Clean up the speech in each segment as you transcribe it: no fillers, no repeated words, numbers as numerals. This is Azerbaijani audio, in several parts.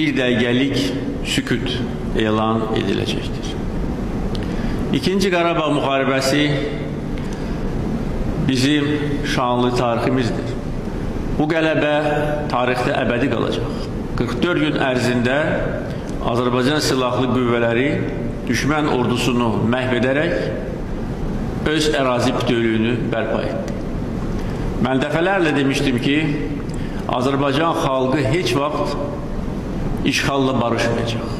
bir dəqiqəlik sükut elan ediləcəkdir. İkinci Qarabağ müharibəsi bizim şanlı tariximizdir. Bu qələbə tarixdə əbədi qalacaq. 44 gün ərzində Azərbaycan Silahlı Qüvvələri düşmən ordusunu məhv edərək öz ərazi bütövlüyünü bərpa etdi. Mən dəfələrlə demişdim ki, Azərbaycan xalqı heç vaxt işğalla barışmayacaq.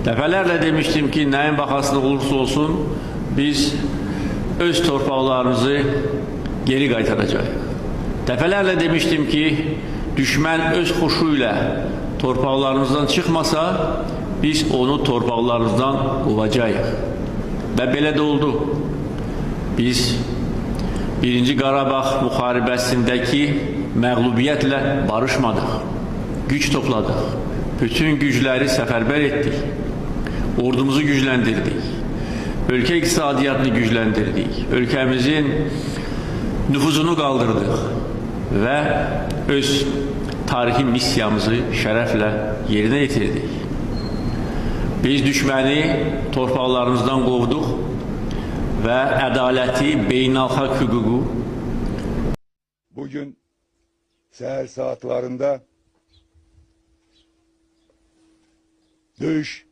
Dəfələrlə demişdim ki, nəyin baxasında olursa olsun, biz öz torpaqlarımızı geri qaytaracaq. Dəfələrlə demişdim ki, düşmən öz xoşu ilə torpaqlarımızdan çıxmasa, biz onu torpaqlarımızdan qovacağıq. Və belə də oldu. Biz 1-ci Qarabağ müharibəsindəki məğlubiyyətlə barışmadıq. Güc topladıq. Bütün gücləri səfərbər etdik. Ordumuzu gücləndirdik. Ölkə iqtisadiyyatını gücləndirdik. Ölkəmizin nüfuzunu qaldırdıq. Və öz tarixi missiyamızı şərəflə yerinə yetirdik. Biz düşməni torpaqlarımızdan qovduq və ədaləti, beynəlxalq hüququ bugün səhər saatlarında döyüş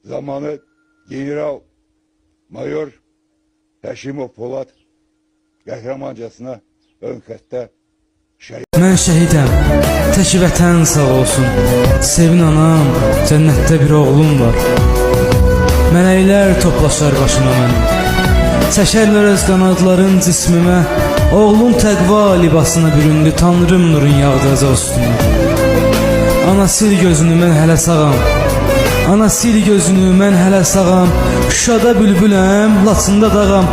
zamanı General Mayor Həşimov Polad qəhrəmancasına ön xəttə şəhid. Mən şəhidəm, tək vətən sağ olsun. Sevin anam, cənnətdə bir oğlum var. Mələklər toplaşar başıma mənim. Çəkərlər öz qanadların cismimə. Oğlum təqva libasına büründü, Tanrım nurun yağdıracaq üstümə. Ana sil gözünü, mən hələ sağam. Ana sil gözünü, mən hələ sağam. Şuşada bülbüləm, Laçında dağam.